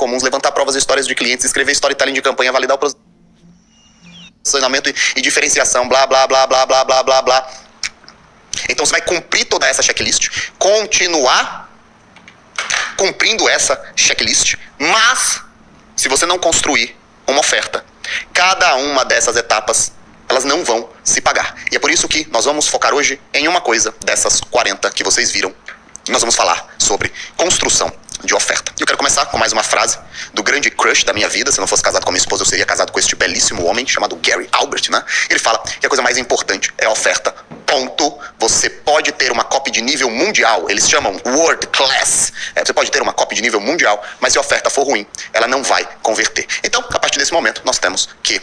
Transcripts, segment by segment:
comuns, levantar provas e histórias de clientes, escrever storytelling de campanha, validar o posicionamento e diferenciação, blá, blá, blá, blá, blá, blá, blá, blá. Então você vai cumprir toda essa checklist, continuar cumprindo essa checklist, mas se você não construir uma oferta, cada uma dessas etapas, elas não vão se pagar. E é por isso que nós vamos focar hoje em uma coisa dessas 40 que vocês viram. Nós vamos falar sobre construção de oferta. E eu quero começar com mais uma frase do grande crush da minha vida. Se eu não fosse casado com a minha esposa, eu seria casado com este belíssimo homem chamado Gary Albert, né? Ele fala que a coisa mais importante é a oferta. Ponto. Você pode ter uma copy de nível mundial. Eles chamam world class. Você pode ter uma copy de nível mundial, mas se a oferta for ruim, ela não vai converter. Então, a partir desse momento, nós temos que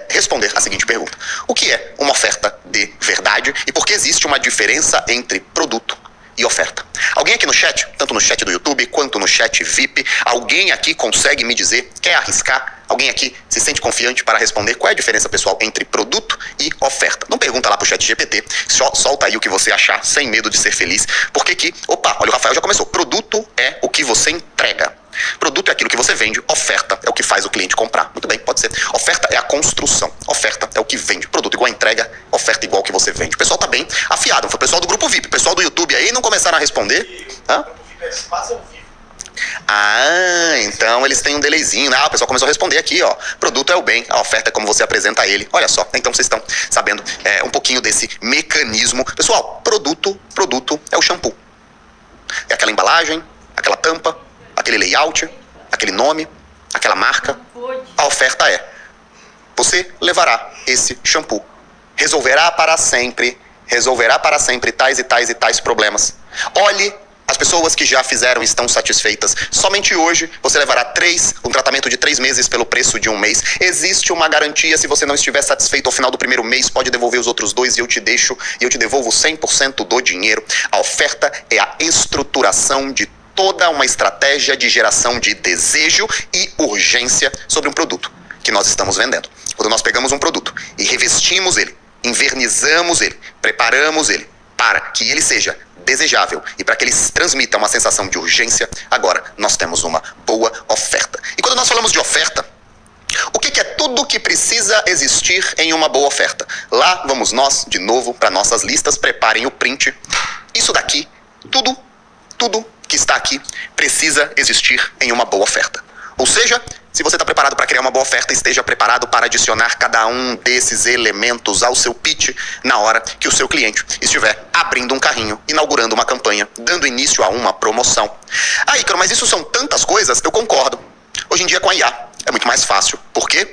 responder a seguinte pergunta: o que é uma oferta de verdade e por que existe uma diferença entre produto e oferta? Alguém aqui no chat, tanto no chat do YouTube quanto no chat VIP, alguém aqui consegue me dizer, quer arriscar? Alguém aqui se sente confiante para responder qual é a diferença, pessoal, entre produto e oferta? Não pergunta lá pro chat GPT, só solta aí o que você achar, sem medo de ser feliz. Porque que, opa, olha, o Rafael já começou. Produto é o que você entrega. Produto é aquilo que você vende, oferta é o que faz o cliente comprar. Muito bem, pode ser. Oferta é a construção, oferta é o que vende. Produto igual a entrega, oferta igual ao que você vende. O pessoal tá bem afiado, foi o pessoal do grupo VIP, o pessoal do YouTube aí não começaram a responder. Hã? Ah, então eles têm um delayzinho, né? O pessoal começou a responder aqui, ó. Produto é o bem, a oferta é como você apresenta ele. Olha só, então vocês estão sabendo um pouquinho desse mecanismo. Pessoal, produto é o shampoo. É aquela embalagem, aquela tampa, aquele layout, aquele nome, aquela marca. A oferta é: você levará esse shampoo, resolverá para sempre tais e tais e tais problemas. Olhe, as pessoas que já fizeram estão satisfeitas. Somente hoje você levará um tratamento de 3 meses pelo preço de 1 mês. Existe uma garantia, se você não estiver satisfeito ao final do primeiro mês, pode devolver os outros 2 e eu te devolvo 100% do dinheiro. A oferta é a estruturação de toda uma estratégia de geração de desejo e urgência sobre um produto que nós estamos vendendo. Quando nós pegamos um produto e revestimos ele, invernizamos ele, preparamos ele para que ele seja desejável e para que ele transmita uma sensação de urgência, agora nós temos uma boa oferta. E quando nós falamos de oferta, o que é tudo que precisa existir em uma boa oferta? Lá vamos nós, de novo, para nossas listas. Preparem o print. Isso daqui, tudo que está aqui precisa existir em uma boa oferta. Ou seja, se você está preparado para criar uma boa oferta, esteja preparado para adicionar cada um desses elementos ao seu pitch na hora que o seu cliente estiver abrindo um carrinho, inaugurando uma campanha, dando início a uma promoção. Ah, Ícaro, mas isso são tantas coisas? Eu concordo. Hoje em dia com a IA é muito mais fácil. Por quê?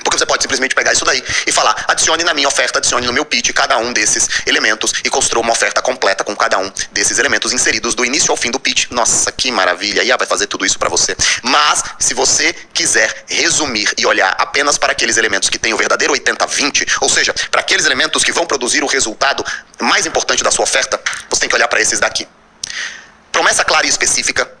Porque você pode simplesmente pegar isso daí e falar: adicione na minha oferta, adicione no meu pitch cada um desses elementos e construa uma oferta completa com cada um desses elementos inseridos do início ao fim do pitch. Nossa, que maravilha! A IA vai fazer tudo isso para você. Mas, se você quiser resumir e olhar apenas para aqueles elementos que têm o verdadeiro 80-20, ou seja, para aqueles elementos que vão produzir o resultado mais importante da sua oferta, você tem que olhar para esses daqui. Promessa clara e específica,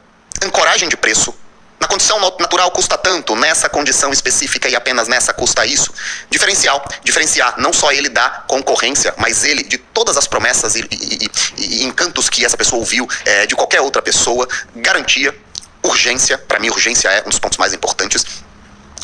ancoragem de preço. Na condição natural custa tanto, nessa condição específica e apenas nessa custa isso. Diferenciar não só ele da concorrência, mas ele de todas as promessas e encantos que essa pessoa ouviu de qualquer outra pessoa. Garantia, urgência, para mim urgência é um dos pontos mais importantes.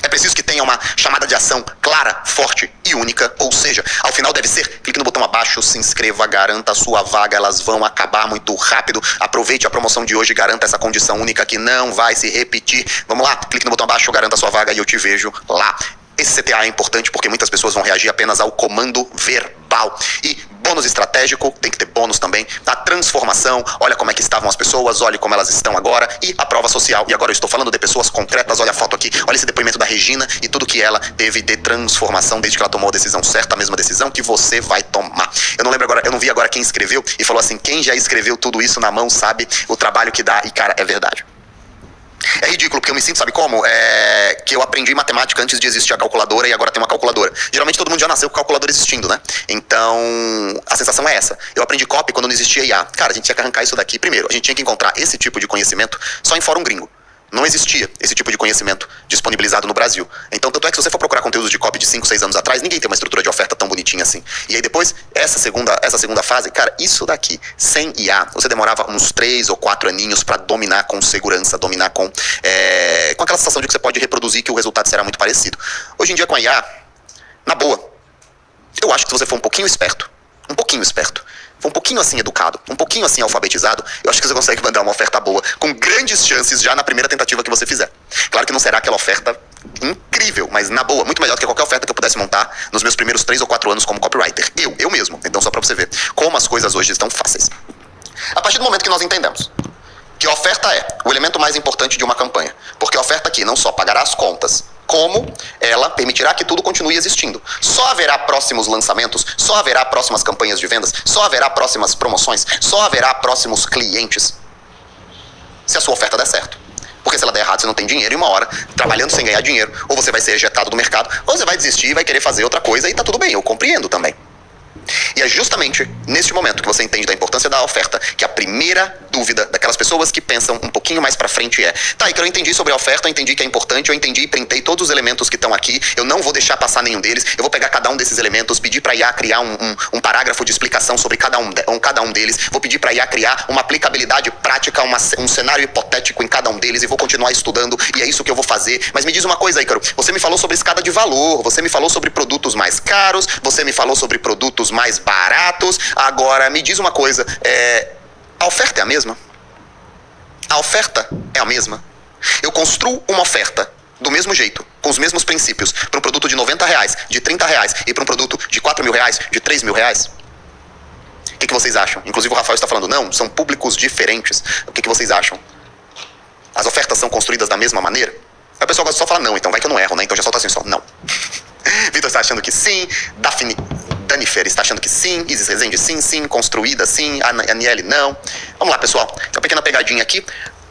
É preciso que tenha uma chamada de ação clara, forte e única, ou seja, ao final deve ser: clique no botão abaixo, se inscreva, garanta a sua vaga, elas vão acabar muito rápido, aproveite a promoção de hoje, garanta essa condição única que não vai se repetir. Vamos lá, clique no botão abaixo, garanta a sua vaga e eu te vejo lá. Esse CTA é importante porque muitas pessoas vão reagir apenas ao comando verbal. E bônus estratégico, tem que ter bônus também. A transformação, olha como é que estavam as pessoas, olha como elas estão agora. E a prova social, e agora eu estou falando de pessoas concretas, olha a foto aqui, olha esse depoimento da Regina e tudo que ela teve de transformação desde que ela tomou a decisão certa, a mesma decisão que você vai tomar. Eu não vi agora quem escreveu e falou assim: quem já escreveu tudo isso na mão sabe o trabalho que dá, e cara, é verdade. É ridículo, porque eu me sinto, sabe como? Que eu aprendi matemática antes de existir a calculadora e agora tem uma calculadora. Geralmente todo mundo já nasceu com calculadora existindo, né? Então, a sensação é essa. Eu aprendi copy quando não existia IA. Cara, a gente tinha que arrancar isso daqui. Primeiro, a gente tinha que encontrar esse tipo de conhecimento só em fórum gringo. Não existia esse tipo de conhecimento disponibilizado no Brasil. Então, tanto é que se você for procurar conteúdos de copy de 5, 6 anos atrás, ninguém tem uma estrutura de oferta tão bonitinha assim. E aí depois, essa segunda fase, cara, isso daqui, sem IA, você demorava uns 3 ou 4 aninhos pra dominar com segurança, dominar com aquela sensação de que você pode reproduzir, que o resultado será muito parecido. Hoje em dia com a IA, na boa, eu acho que se você for um pouquinho esperto, for um pouquinho assim educado, um pouquinho assim alfabetizado, eu acho que você consegue mandar uma oferta boa, com grandes chances já na primeira tentativa que você fizer. Claro que não será aquela oferta incrível, mas na boa, muito melhor do que qualquer oferta que eu pudesse montar nos meus primeiros 3 ou 4 anos como copywriter. Eu mesmo. Então só pra você ver como as coisas hoje estão fáceis. A partir do momento que nós entendemos que a oferta é o elemento mais importante de uma campanha, porque a oferta aqui não só pagará as contas, como ela permitirá que tudo continue existindo. Só haverá próximos lançamentos, só haverá próximas campanhas de vendas, só haverá próximas promoções, só haverá próximos clientes se a sua oferta der certo. Porque se ela der errado, você não tem dinheiro e uma hora, trabalhando sem ganhar dinheiro, ou você vai ser ejetado do mercado, ou você vai desistir e vai querer fazer outra coisa e tá tudo bem, eu compreendo também. E é justamente neste momento que você entende da importância da oferta que a primeira dúvida daquelas pessoas que pensam um pouquinho mais pra frente é: tá, Ícaro, eu entendi sobre a oferta, eu entendi que é importante, eu entendi e printei todos os elementos que estão aqui, eu não vou deixar passar nenhum deles, eu vou pegar cada um desses elementos, pedir pra IA criar um parágrafo de explicação sobre cada um deles, vou pedir pra IA criar uma aplicabilidade prática, um cenário hipotético em cada um deles e vou continuar estudando e é isso que eu vou fazer. Mas me diz uma coisa, Ícaro, você me falou sobre escada de valor, você me falou sobre produtos mais caros, você me falou sobre produtos mais baratos, agora me diz uma coisa, a oferta é a mesma? A oferta é a mesma? Eu construo uma oferta do mesmo jeito, com os mesmos princípios, para um produto de R$90, de R$30 e para um produto de R$4.000, de R$3.000? O que vocês acham? Inclusive o Rafael está falando, não, são públicos diferentes. O que vocês acham? As ofertas são construídas da mesma maneira? Aí o pessoal gosta só de falar não, então vai que eu não erro, né? Então já solta assim só, não. Vitor está achando que sim, Danifer está achando que sim, Isis Rezende sim, construída sim, Aniele não. Vamos lá, pessoal, uma pequena pegadinha aqui.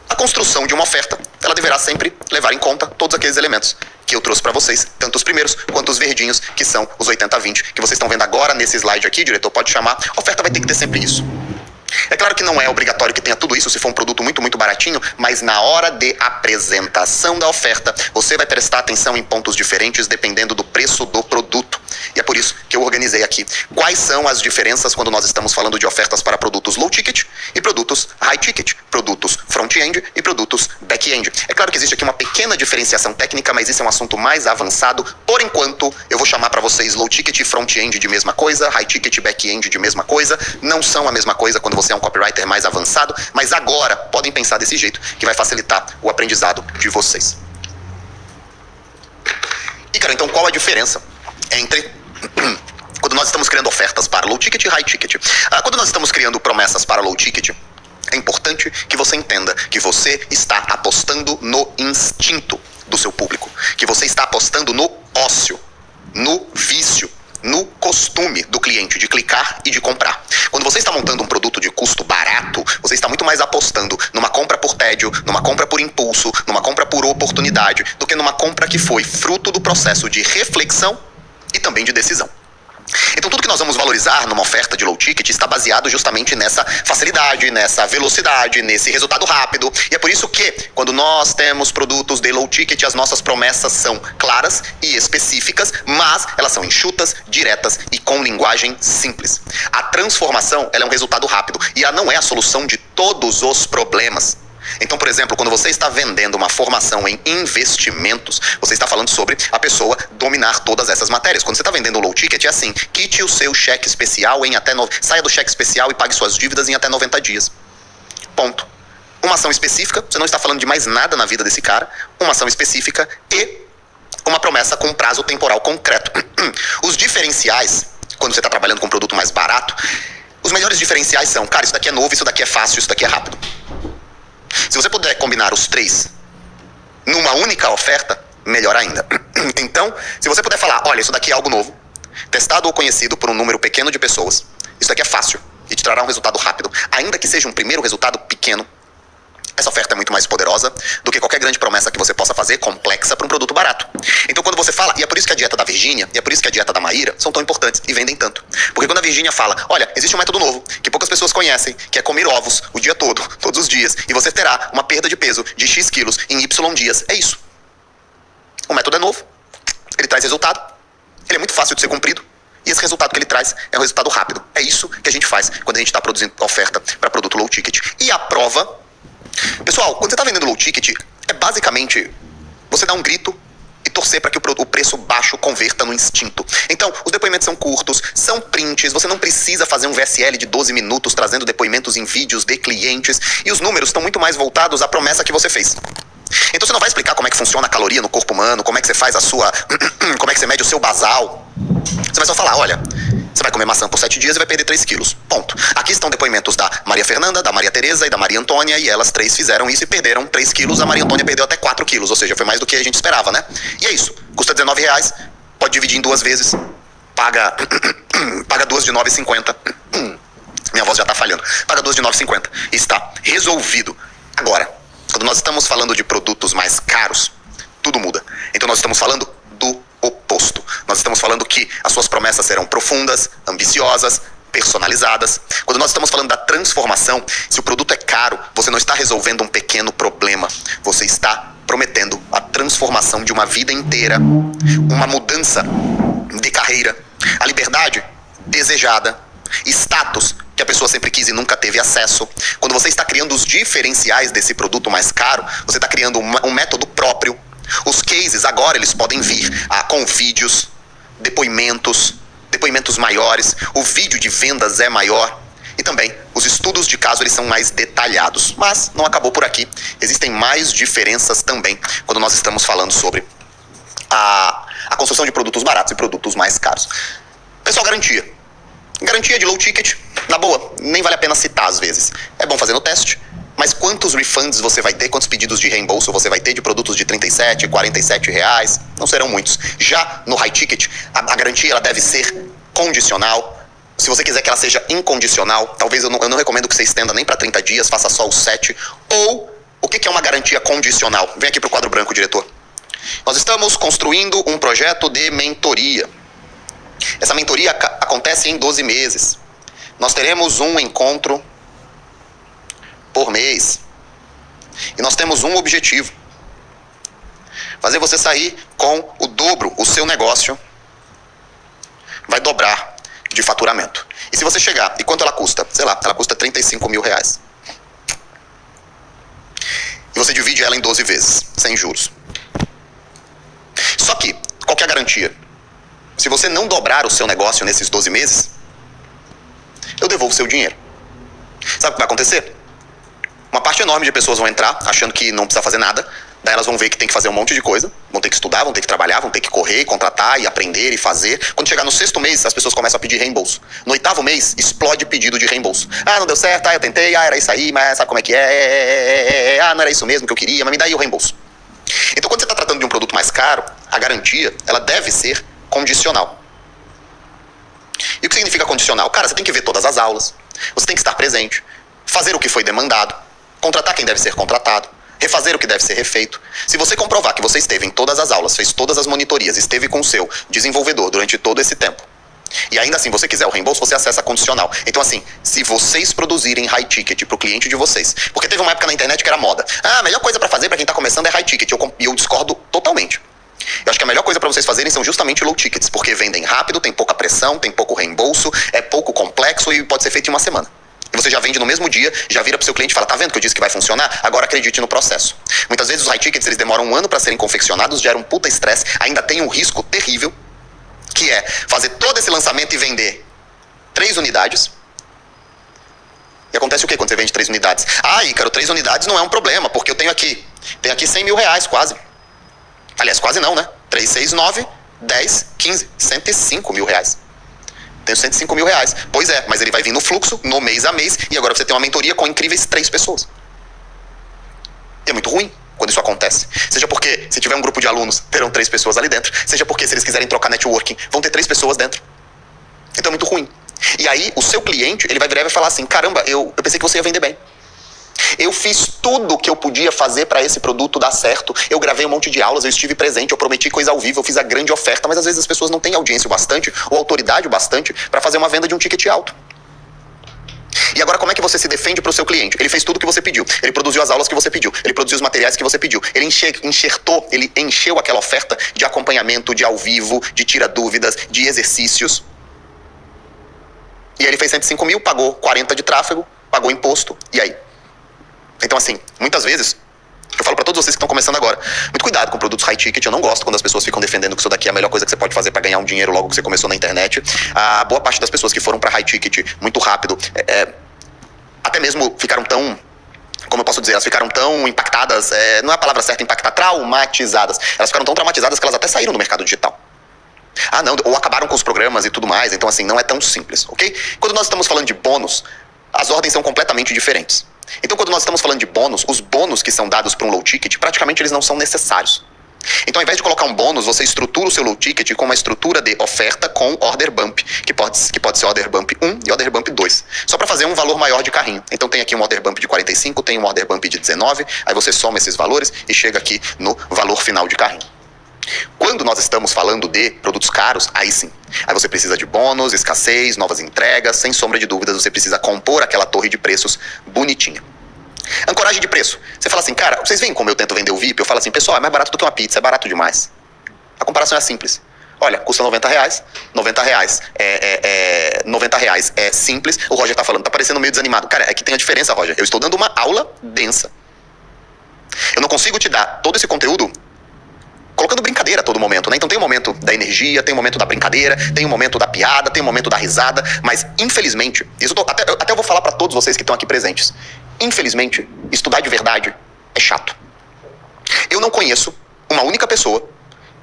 A construção de uma oferta, ela deverá sempre levar em conta todos aqueles elementos que eu trouxe para vocês, tanto os primeiros quanto os verdinhos, que são os 80-20, que vocês estão vendo agora nesse slide aqui, diretor pode chamar. A oferta vai ter que ter sempre isso. É claro que não é obrigatório que tenha tudo isso se for um produto muito, muito baratinho, mas na hora de apresentação da oferta, você vai prestar atenção em pontos diferentes dependendo do preço do produto. E é por isso que eu organizei aqui quais são as diferenças quando nós estamos falando de ofertas para produtos low ticket e produtos high ticket, produtos front-end e produtos back-end. É claro que existe aqui uma pequena diferenciação técnica, mas isso é um assunto mais avançado. Por enquanto, eu vou chamar para vocês low ticket e front-end de mesma coisa, high ticket e back-end de mesma coisa. Não são a mesma coisa quando você é um copywriter mais avançado, mas agora podem pensar desse jeito que vai facilitar o aprendizado de vocês. E cara, então qual a diferença entre quando nós estamos criando ofertas para low ticket e high ticket? Quando nós estamos criando promessas para low ticket, é importante que você entenda que você está apostando no instinto do seu público, que você está apostando no ócio, no vício, no costume do cliente de clicar e de comprar. Quando você está montando um produto de custo barato, você está muito mais apostando numa compra por tédio, numa compra por impulso, numa compra por oportunidade, do que numa compra que foi fruto do processo de reflexão e também de decisão. Então tudo que nós vamos valorizar numa oferta de low ticket está baseado justamente nessa facilidade, nessa velocidade, nesse resultado rápido. E é por isso que, quando nós temos produtos de low ticket, as nossas promessas são claras e específicas, mas elas são enxutas, diretas e com linguagem simples. A transformação, ela é um resultado rápido e ela não é a solução de todos os problemas. Então, por exemplo, quando você está vendendo uma formação em investimentos, você está falando sobre a pessoa dominar todas essas matérias. Quando você está vendendo low ticket, é assim: quite o seu cheque especial em até... Saia do cheque especial e pague suas dívidas em até 90 dias. Ponto. Uma ação específica, você não está falando de mais nada na vida desse cara. Uma ação específica e uma promessa com um prazo temporal concreto. Os diferenciais, quando você está trabalhando com um produto mais barato, os melhores diferenciais são: cara, isso daqui é novo, isso daqui é fácil, isso daqui é rápido. Se você puder combinar os três numa única oferta, melhor ainda. Então, se você puder falar: olha, isso daqui é algo novo, testado ou conhecido por um número pequeno de pessoas, isso daqui é fácil e te trará um resultado rápido, ainda que seja um primeiro resultado pequeno, Essa oferta é muito mais poderosa do que qualquer grande promessa que você possa fazer, complexa, para um produto barato. Então quando você fala, e é por isso que a dieta da Virgínia, e é por isso que a dieta da Maíra são tão importantes e vendem tanto. Porque quando a Virgínia fala, olha, existe um método novo, que poucas pessoas conhecem, que é comer ovos o dia todo, todos os dias, e você terá uma perda de peso de X quilos em Y dias. É isso. O método é novo, ele traz resultado, ele é muito fácil de ser cumprido, e esse resultado que ele traz é um resultado rápido. É isso que a gente faz quando a gente está produzindo oferta para produto low ticket. E a prova... Pessoal, quando você está vendendo low ticket, é basicamente você dar um grito e torcer para que o preço baixo converta no instinto. Então, os depoimentos são curtos, são prints, você não precisa fazer um VSL de 12 minutos trazendo depoimentos em vídeos de clientes, e os números estão muito mais voltados à promessa que você fez. Então você não vai explicar como é que funciona a caloria no corpo humano, como é que você faz a sua... como é que você mede o seu basal. Você vai só falar, olha, você vai comer maçã por 7 dias e vai perder 3 quilos. Ponto. Aqui estão depoimentos da Maria Fernanda, da Maria Tereza e da Maria Antônia, e elas 3 fizeram isso e perderam 3 quilos. A Maria Antônia perdeu até 4 quilos, ou seja, foi mais do que a gente esperava, né? E é isso. Custa R$19, pode dividir em 2 vezes, paga 2 de R$9,50. Minha voz já tá falhando. Paga 2 de R$9,50. Está resolvido. Agora, quando nós estamos falando de produtos mais caros, tudo muda. Então nós estamos falando do oposto. Nós estamos falando que as suas promessas serão profundas, ambiciosas, personalizadas. Quando nós estamos falando da transformação, se o produto é caro, você não está resolvendo um pequeno problema. Você está prometendo a transformação de uma vida inteira, uma mudança de carreira, a liberdade desejada, status que a pessoa sempre quis e nunca teve acesso. Quando você está criando os diferenciais desse produto mais caro, você está criando um método próprio. Os cases agora eles podem vir com vídeos, depoimentos maiores, o vídeo de vendas é maior e também os estudos de caso eles são mais detalhados. Mas não acabou por aqui, existem mais diferenças também quando nós estamos falando sobre a construção de produtos baratos e produtos mais caros. Pessoal, garantia de low ticket, na boa, nem vale a pena citar às vezes. É bom fazer no teste, mas quantos refunds você vai ter, quantos pedidos de reembolso você vai ter de produtos de R$37, R$47? Não serão muitos. Já no high ticket, a garantia ela deve ser condicional. Se você quiser que ela seja incondicional, talvez eu não recomendo que você estenda nem para 30 dias, faça só os 7. Ou, o que é uma garantia condicional? Vem aqui para o quadro branco, diretor. Nós estamos construindo um projeto de mentoria. Essa mentoria acontece em 12 meses. Nós teremos um encontro por mês. E nós temos um objetivo. Fazer você sair com o dobro. O seu negócio vai dobrar de faturamento. E se você chegar, e quanto ela custa? Sei lá, ela custa R$35 mil. E você divide ela em 12 vezes, sem juros. Só que, qual que é a garantia? Se você não dobrar o seu negócio nesses 12 meses, eu devolvo o seu dinheiro. Sabe o que vai acontecer? Uma parte enorme de pessoas vão entrar achando que não precisa fazer nada. Daí elas vão ver que tem que fazer um monte de coisa. Vão ter que estudar, vão ter que trabalhar, vão ter que correr, contratar e aprender e fazer. Quando chegar no 6º mês, as pessoas começam a pedir reembolso. No 8º mês, explode pedido de reembolso. Ah, não deu certo, eu tentei, era isso aí, mas sabe como é que é? Não era isso mesmo que eu queria, mas me dá aí o reembolso. Então quando você está tratando de um produto mais caro, a garantia, ela deve ser condicional. E o que significa condicional? Cara, você tem que ver todas as aulas, você tem que estar presente, fazer o que foi demandado, contratar quem deve ser contratado, refazer o que deve ser refeito. Se você comprovar que você esteve em todas as aulas, fez todas as monitorias, esteve com o seu desenvolvedor durante todo esse tempo, e ainda assim você quiser o reembolso, você acessa a condicional. Então assim, se vocês produzirem high ticket pro cliente de vocês, porque teve uma época na internet que era moda. Ah, a melhor coisa pra fazer pra quem tá começando é high ticket. E eu discordo totalmente. Eu acho que a melhor coisa pra vocês fazerem são justamente low tickets, porque vendem rápido, tem pouca pressão, tem pouco reembolso, é pouco complexo e pode ser feito em uma semana. E você já vende no mesmo dia, já vira pro seu cliente e fala, tá vendo que eu disse que vai funcionar? Agora acredite no processo. Muitas vezes os high tickets eles demoram 1 ano para serem confeccionados, geram um puta estresse, ainda tem um risco terrível, que é fazer todo esse lançamento e vender 3 unidades. E acontece o que quando você vende 3 unidades? Ah, Ícaro, 3 unidades não é um problema, porque eu tenho aqui R$100 mil quase. Aliás, quase não, né? 3, 6, 9, 10, 15, R$105 mil. Tenho R$105 mil. Pois é, mas ele vai vir no fluxo, no mês a mês, e agora você tem uma mentoria com incríveis 3 pessoas. E é muito ruim quando isso acontece. Seja porque, se tiver um grupo de alunos, terão 3 pessoas ali dentro. Seja porque, se eles quiserem trocar networking, vão ter 3 pessoas dentro. Então é muito ruim. E aí, o seu cliente, ele vai virar e vai falar assim, caramba, eu pensei que você ia vender bem. Eu fiz tudo o que eu podia fazer para esse produto dar certo. Eu gravei um monte de aulas, eu estive presente, eu prometi coisa ao vivo, eu fiz a grande oferta, mas às vezes as pessoas não têm audiência o bastante ou autoridade o bastante para fazer uma venda de um ticket alto. E agora como é que você se defende para o seu cliente? Ele fez tudo o que você pediu, ele produziu as aulas que você pediu, ele produziu os materiais que você pediu, ele ele encheu aquela oferta de acompanhamento, de ao vivo, de tira dúvidas, de exercícios. E aí ele fez 105 mil, pagou 40 de tráfego, pagou imposto, e aí? Então assim, muitas vezes, eu falo pra todos vocês que estão começando agora, muito cuidado com produtos high ticket. Eu não gosto quando as pessoas ficam defendendo que isso daqui é a melhor coisa que você pode fazer pra ganhar um dinheiro logo que você começou na internet. A boa parte das pessoas que foram pra high ticket muito rápido, até mesmo ficaram tão, como eu posso dizer, elas ficaram tão impactadas, não é a palavra certa impactar, traumatizadas. Elas ficaram tão traumatizadas que elas até saíram do mercado digital. Ah não, ou acabaram com os programas e tudo mais. Então assim, não é tão simples, ok? Quando nós estamos falando de bônus, as ordens são completamente diferentes. Então quando nós estamos falando de bônus, os bônus que são dados para um low ticket, praticamente eles não são necessários. Então ao invés de colocar um bônus, você estrutura o seu low ticket com uma estrutura de oferta com order bump, que pode ser order bump 1 e order bump 2, só para fazer um valor maior de carrinho. Então tem aqui um order bump de 45, tem um order bump de 19, aí você soma esses valores e chega aqui no valor final de carrinho. Quando nós estamos falando de produtos caros, aí sim. Aí você precisa de bônus, escassez, novas entregas, sem sombra de dúvidas, você precisa compor aquela torre de preços bonitinha. Ancoragem de preço. Você fala assim, cara, vocês veem como eu tento vender o VIP? Eu falo assim, pessoal, é mais barato do que uma pizza, é barato demais. A comparação é simples. Olha, custa R$90, R$90 é simples. O Roger tá falando, tá parecendo meio desanimado. Cara, é que tem a diferença, Roger. Eu estou dando uma aula densa. Eu não consigo te dar todo esse conteúdo colocando brincadeira a todo momento, né? Então tem o momento da energia, tem o momento da brincadeira, tem o momento da piada, tem o momento da risada, mas infelizmente, até eu vou falar pra todos vocês que estão aqui presentes, infelizmente, estudar de verdade é chato. Eu não conheço uma única pessoa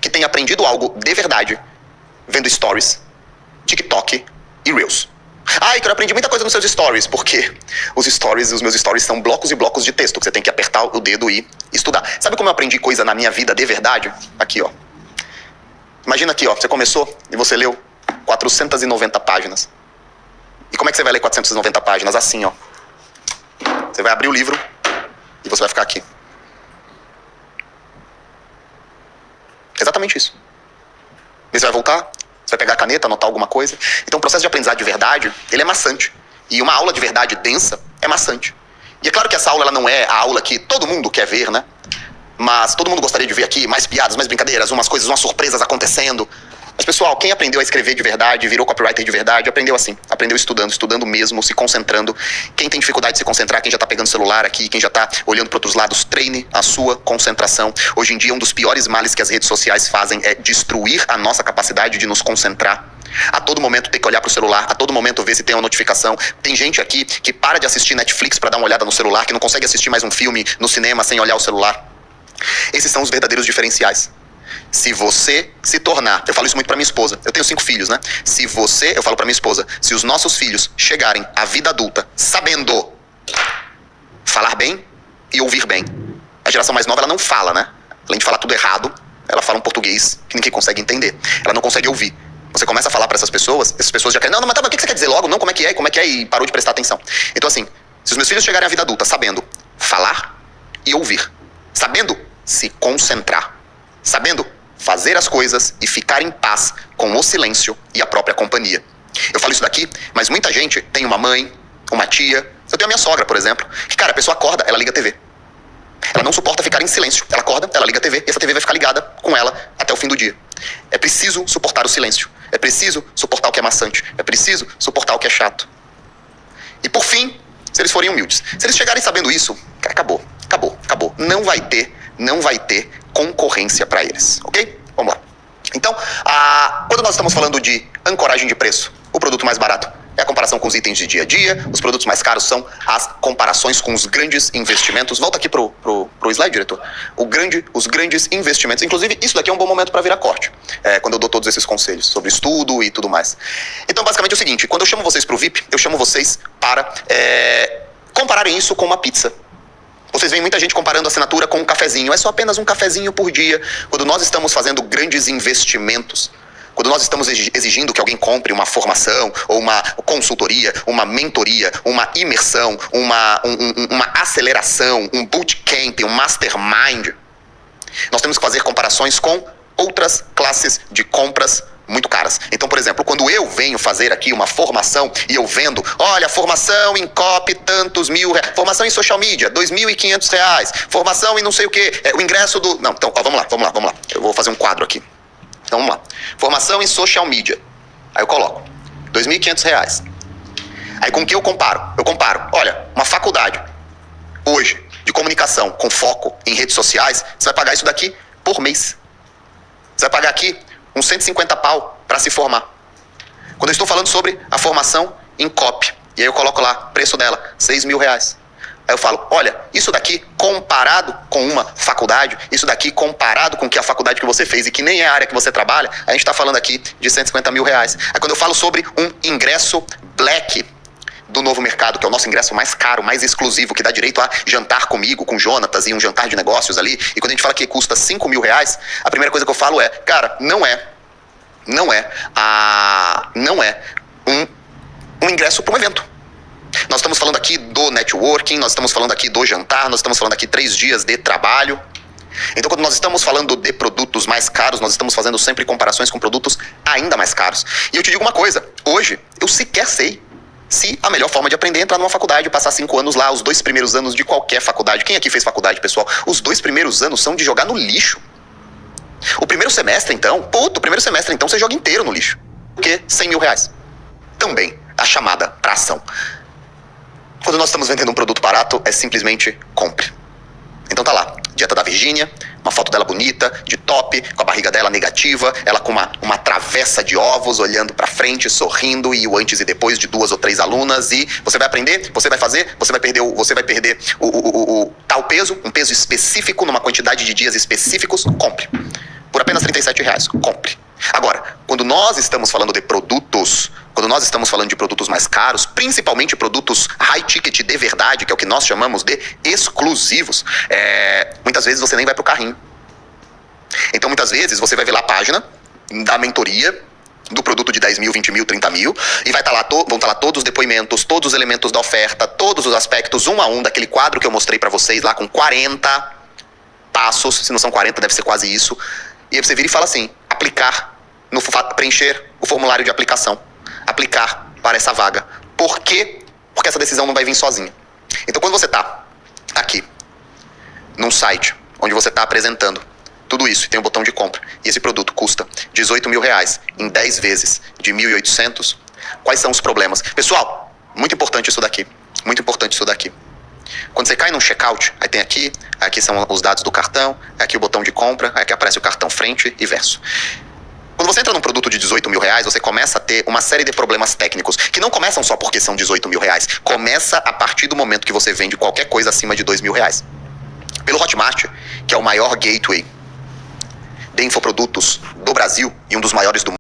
que tenha aprendido algo de verdade vendo stories, TikTok e Reels. Ah, eu aprendi muita coisa nos seus stories, porque os meus stories são blocos e blocos de texto, que você tem que apertar o dedo e estudar. Sabe como eu aprendi coisa na minha vida de verdade? Aqui, ó. Imagina aqui, ó, você começou e você leu 490 páginas. E como é que você vai ler 490 páginas? Assim, ó. Você vai abrir o livro e você vai ficar aqui. Exatamente isso. E você vai voltar, você vai pegar a caneta, anotar alguma coisa. Então o processo de aprendizado de verdade, ele é maçante. E uma aula de verdade densa é maçante. E é claro que essa aula ela não é a aula que todo mundo quer ver, né? Mas todo mundo gostaria de ver aqui mais piadas, mais brincadeiras, umas coisas, umas surpresas acontecendo. Mas pessoal, quem aprendeu a escrever de verdade, virou copywriter de verdade, aprendeu assim. Aprendeu estudando mesmo, se concentrando. Quem tem dificuldade de se concentrar, quem já tá pegando o celular aqui, quem já tá olhando para outros lados, treine a sua concentração. Hoje em dia, um dos piores males que as redes sociais fazem é destruir a nossa capacidade de nos concentrar. A todo momento tem que olhar pro celular, a todo momento ver se tem uma notificação. Tem gente aqui que para de assistir Netflix para dar uma olhada no celular, que não consegue assistir mais um filme no cinema sem olhar o celular. Esses são os verdadeiros diferenciais. Se você se tornar, eu falo isso muito pra minha esposa, eu tenho 5 filhos, né? Eu falo pra minha esposa, se os nossos filhos chegarem à vida adulta sabendo falar bem e ouvir bem. A geração mais nova, ela não fala, né? Além de falar tudo errado, ela fala um português que ninguém consegue entender. Ela não consegue ouvir. Você começa a falar pra essas pessoas já querem, não, mas tá, mas o que você quer dizer logo? Não, como é que é? E parou de prestar atenção. Então assim, se os meus filhos chegarem à vida adulta sabendo falar e ouvir, sabendo se concentrar, sabendo fazer as coisas e ficar em paz com o silêncio e a própria companhia. Eu falo isso daqui, mas muita gente tem uma mãe, uma tia. Eu tenho a minha sogra, por exemplo, que, cara, a pessoa acorda, ela liga a TV. Ela não suporta ficar em silêncio. Ela acorda, ela liga a TV e essa TV vai ficar ligada com ela até o fim do dia. É preciso suportar o silêncio. É preciso suportar o que é maçante. É preciso suportar o que é chato. E por fim, se eles forem humildes. Se eles chegarem sabendo isso, cara, acabou. Não vai ter concorrência para eles, ok? Vamos lá. Então, quando nós estamos falando de ancoragem de preço, o produto mais barato é a comparação com os itens de dia a dia, os produtos mais caros são as comparações com os grandes investimentos. Volta aqui pro slide, diretor. Os grandes investimentos. Inclusive, isso daqui é um bom momento para virar corte, quando eu dou todos esses conselhos sobre estudo e tudo mais. Então, basicamente é o seguinte, quando eu chamo vocês pro VIP, eu chamo vocês para compararem isso com uma pizza. Vocês veem muita gente comparando a assinatura com um cafezinho. É só apenas um cafezinho por dia. Quando nós estamos fazendo grandes investimentos, quando nós estamos exigindo que alguém compre uma formação, ou uma consultoria, uma mentoria, uma imersão, uma aceleração, um bootcamp, um mastermind, nós temos que fazer comparações com outras classes de compras muito caras. Então, por exemplo, quando eu venho fazer aqui uma formação e eu vendo, olha, formação em copy, tantos mil reais, formação em social media, R$2.500, formação em não sei o que, o ingresso do... Não, então, ó, vamos lá. Eu vou fazer um quadro aqui. Então, vamos lá. Formação em social media. Aí eu coloco R$2.500. Aí com o que eu comparo? Eu comparo, olha, uma faculdade hoje de comunicação com foco em redes sociais, você vai pagar isso daqui por mês. Você vai pagar aqui uns 150 pau para se formar. Quando eu estou falando sobre a formação em copy, e aí eu coloco lá, preço dela, R$6.000. Aí eu falo, olha, isso daqui comparado com uma faculdade, isso daqui comparado com que a faculdade que você fez e que nem é a área que você trabalha, a gente está falando aqui de R$150 mil. Aí quando eu falo sobre um ingresso black do Novo Mercado, que é o nosso ingresso mais caro, mais exclusivo, que dá direito a jantar comigo, com Jonatas, e um jantar de negócios ali, e quando a gente fala que custa R$5.000, a primeira coisa que eu falo é, cara, não é um ingresso para um evento. Nós estamos falando aqui do networking, nós estamos falando aqui do jantar, nós estamos falando aqui 3 dias de trabalho. Então, quando nós estamos falando de produtos mais caros, nós estamos fazendo sempre comparações com produtos ainda mais caros. E eu te digo uma coisa, hoje eu sequer sei se a melhor forma de aprender é entrar numa faculdade, passar 5 anos lá, os 2 primeiros anos de qualquer faculdade. Quem aqui fez faculdade, pessoal? Os 2 primeiros anos são de jogar no lixo. O primeiro semestre, então, você joga inteiro no lixo. Por quê? R$100 mil. Também a chamada pra ação. Quando nós estamos vendendo um produto barato, é simplesmente compre. Então tá lá, dieta da Virgínia, uma foto dela bonita, de top, com a barriga dela negativa, ela com uma travessa de ovos, olhando pra frente, sorrindo, e o antes e depois de 2 ou 3 alunas, e você vai aprender, você vai fazer, você vai perder o tal peso, um peso específico, numa quantidade de dias específicos, compre. Por apenas R$37, compre. Agora, quando nós estamos falando de produtos, quando nós estamos falando de produtos mais caros, principalmente produtos high ticket de verdade, que é o que nós chamamos de exclusivos, muitas vezes você nem vai pro carrinho. Então, muitas vezes, você vai ver lá a página da mentoria, do produto de 10 mil, 20 mil, 30 mil, e vão estar lá todos os depoimentos, todos os elementos da oferta, todos os aspectos, um a um, daquele quadro que eu mostrei pra vocês lá, com 40 passos, se não são 40, deve ser quase isso. E aí você vira e fala assim, preencher o formulário de aplicação, aplicar para essa vaga. Por quê? Porque essa decisão não vai vir sozinha. Então, quando você está aqui, num site, onde você está apresentando tudo isso, e tem um botão de compra, e esse produto custa R$18 mil em 10 vezes de 1.800, quais são os problemas? Pessoal, muito importante isso daqui. Quando você cai num checkout, aí tem aqui são os dados do cartão, aqui o botão de compra, aqui aparece o cartão frente e verso. Quando você entra num produto de R$18 mil, você começa a ter uma série de problemas técnicos, que não começam só porque são R$18 mil, começa a partir do momento que você vende qualquer coisa acima de R$2 mil. Pelo Hotmart, que é o maior gateway de infoprodutos do Brasil e um dos maiores do mundo,